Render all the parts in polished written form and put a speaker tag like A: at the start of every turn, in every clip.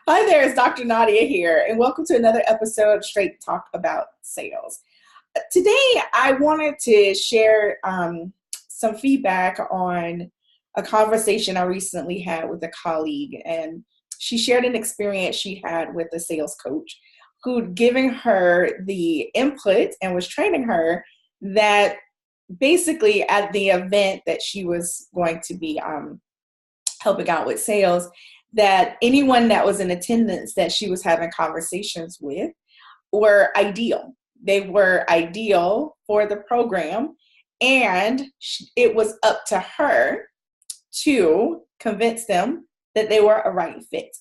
A: Hi there, it's Dr. Nadia here, and welcome to another episode of Straight Talk About Sales. Today, I wanted to share some feedback on a conversation I recently had with a colleague, and she shared an experience she had with a sales coach who'd given her the input and was training her that basically at the event that she was going to be helping out with sales, that anyone that was in attendance that she was having conversations with were ideal. They were ideal for the program, and it was up to her to convince them that they were a right fit.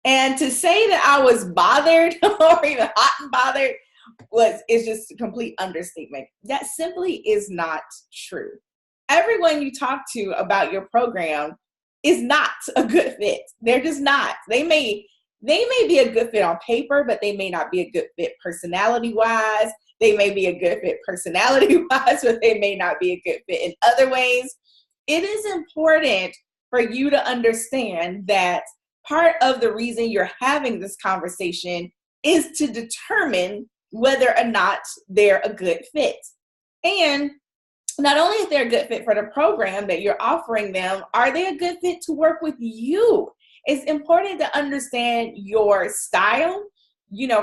A: And to say that I was bothered or even hot and bothered is just a complete understatement. That simply is not true. Everyone you talk to about your program is not a good fit. They're just not. They may be a good fit on paper, but they may not be a good fit personality-wise. They may be a good fit personality-wise, but they may not be a good fit in other ways. It is important for you to understand that part of the reason you're having this conversation is to determine whether or not they're a good fit. And not only if they're a good fit for the program that you're offering them, are they a good fit to work with you? It's important to understand your style,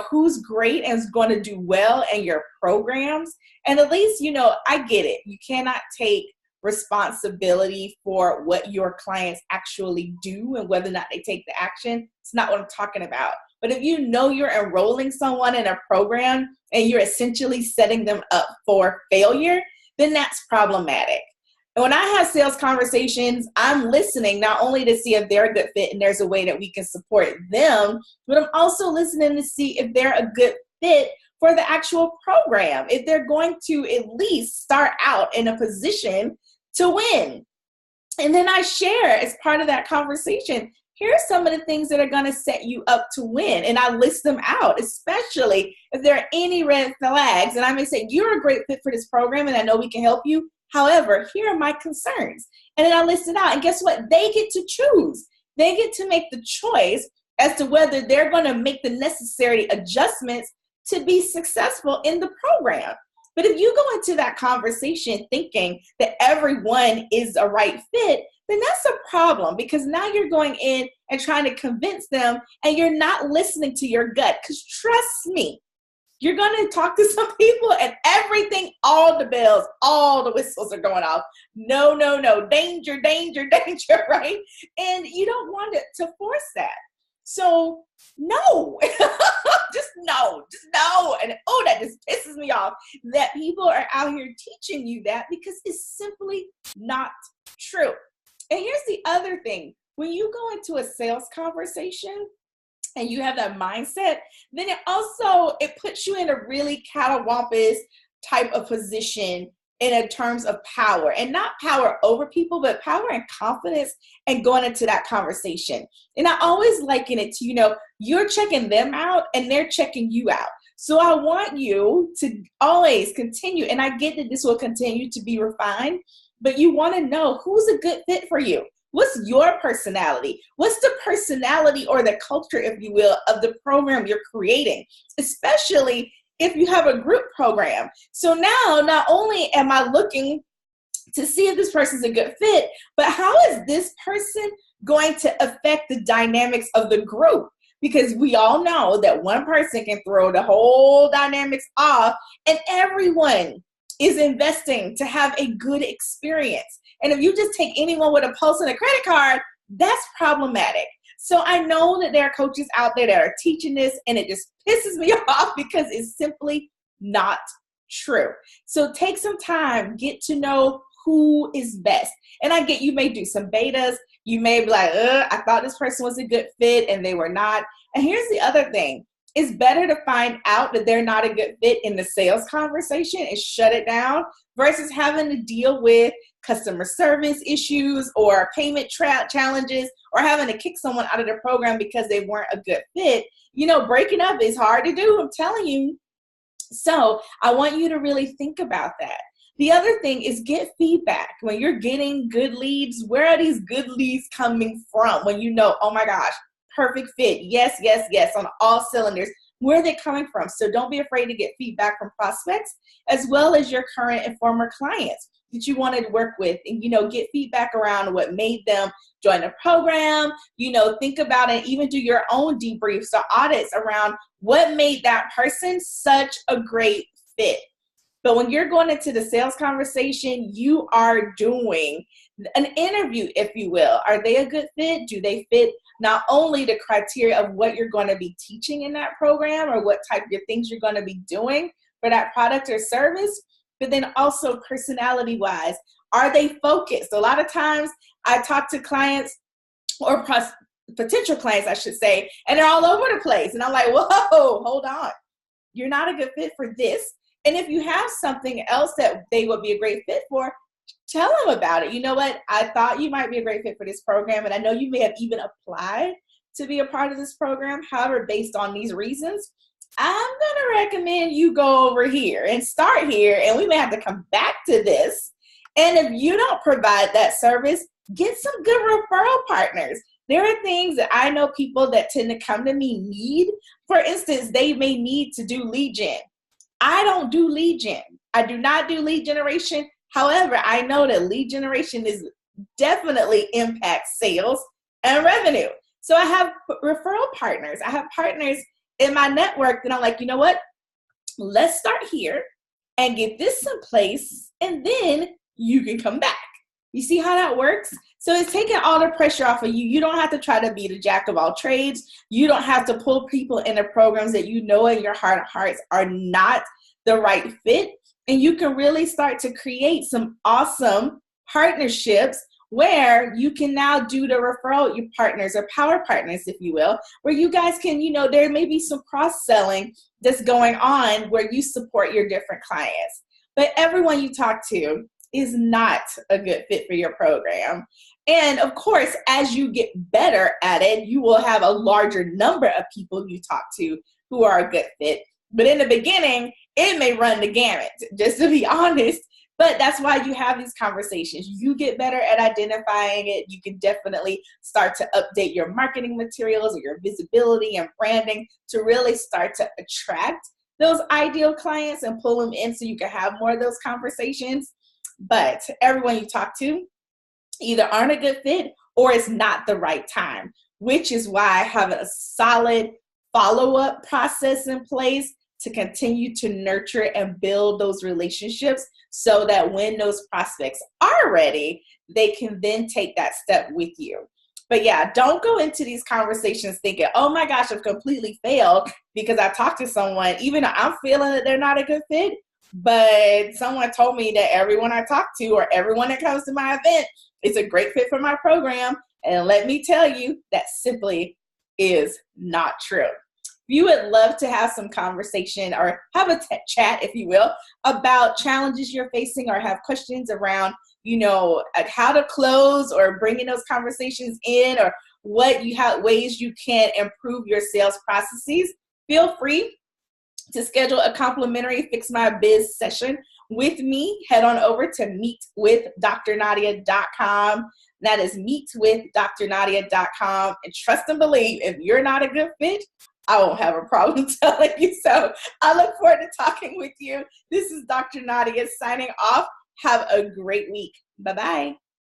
A: who's great and is going to do well in your programs. And at least, I get it. You cannot take responsibility for what your clients actually do and whether or not they take the action. It's not what I'm talking about. But if you know you're enrolling someone in a program and you're essentially setting them up for failure, then that's problematic. And when I have sales conversations, I'm listening not only to see if they're a good fit and there's a way that we can support them, but I'm also listening to see if they're a good fit for the actual program, if they're going to at least start out in a position to win. And then I share as part of that conversation, here's some of the things that are going to set you up to win. And I list them out, especially if there are any red flags. And I may say, you're a great fit for this program and I know we can help you. However, here are my concerns. And then I list it out. And guess what? They get to choose. They get to make the choice as to whether they're going to make the necessary adjustments to be successful in the program. But if you go into that conversation thinking that everyone is a right fit, then that's a problem, because now you're going in and trying to convince them and you're not listening to your gut. Because trust me, you're going to talk to some people and everything, all the bells, all the whistles are going off. No, no, no, danger, danger, danger, right? And you don't want to force that. So no, just no. And that just pisses me off that people are out here teaching you that, because it's simply not true. And here's the other thing. When you go into a sales conversation and you have that mindset, then it puts you in a really catawampus type of position in terms of power, and not power over people, but power and confidence and going into that conversation. And I always liken it to, you're checking them out and they're checking you out. So I want you to always continue, and I get that this will continue to be refined, but you want to know who's a good fit for you. What's your personality? What's the personality or the culture, if you will, of the program you're creating, especially if you have a group program. So now, not only am I looking to see if this person's a good fit, but how is this person going to affect the dynamics of the group? Because we all know that one person can throw the whole dynamics off, and everyone is investing to have a good experience. And if you just take anyone with a pulse and a credit card, that's problematic. So I know that there are coaches out there that are teaching this, and it just pisses me off because it's simply not true. So take some time, get to know who is best. And I get, you may do some betas. You may be like, I thought this person was a good fit and they were not. And here's the other thing. It's better to find out that they're not a good fit in the sales conversation and shut it down versus having to deal with customer service issues or payment challenges or having to kick someone out of the program because they weren't a good fit. Breaking up is hard to do, I'm telling you. So I want you to really think about that. The other thing is get feedback. When you're getting good leads, where are these good leads coming from? When oh my gosh, perfect fit. Yes, yes, yes, on all cylinders. Where are they coming from? So don't be afraid to get feedback from prospects as well as your current and former clients that you wanted to work with, and, get feedback around what made them join the program. Think about it, even do your own debriefs or audits around what made that person such a great fit. But when you're going into the sales conversation, you are doing an interview, if you will. Are they a good fit? Do they fit not only the criteria of what you're going to be teaching in that program or what type of things you're going to be doing for that product or service, but then also personality-wise, are they focused? A lot of times I talk to clients or potential clients, I should say, and they're all over the place. And I'm like, whoa, hold on. You're not a good fit for this. And if you have something else that they would be a great fit for, tell them about it. You know what? I thought you might be a great fit for this program, and I know you may have even applied to be a part of this program. However, based on these reasons, I'm going to recommend you go over here and start here, and we may have to come back to this. And if you don't provide that service, get some good referral partners. There are things that I know people that tend to come to me need. For instance, they may need to do lead gen. I don't do lead gen. I do not do lead generation. However, I know that lead generation is definitely impacts sales and revenue. So I have referral partners. I have partners in my network that I'm like, you know what? Let's start here and get this in place, and then you can come back. You see how that works? So it's taking all the pressure off of you. You don't have to try to be the jack of all trades. You don't have to pull people into programs that you know in your heart of hearts are not the right fit. And you can really start to create some awesome partnerships where you can now do the referral partners or power partners, if you will, where you guys can, there may be some cross-selling that's going on where you support your different clients. But everyone you talk to is not a good fit for your program. And of course, as you get better at it, you will have a larger number of people you talk to who are a good fit. But in the beginning, it may run the gamut, just to be honest. But that's why you have these conversations. You get better at identifying it. You can definitely start to update your marketing materials or your visibility and branding to really start to attract those ideal clients and pull them in so you can have more of those conversations. But everyone you talk to either aren't a good fit or it's not the right time, which is why having a solid follow-up process in place to continue to nurture and build those relationships so that when those prospects are ready, they can then take that step with you. But yeah, don't go into these conversations thinking, oh my gosh, I've completely failed because I talked to someone, even though I'm feeling that they're not a good fit, but someone told me that everyone I talk to or everyone that comes to my event is a great fit for my program. And let me tell you, that simply is not true. You would love to have some conversation or have a chat, if you will, about challenges you're facing or have questions around, how to close or bringing those conversations in or ways you can improve your sales processes, feel free to schedule a complimentary Fix My Biz session with me. Head on over to meetwithdrnadia.com. That is meetwithdrnadia.com. And trust and believe, if you're not a good fit, I won't have a problem telling you so. I look forward to talking with you. This is Dr. Nadia signing off. Have a great week. Bye-bye.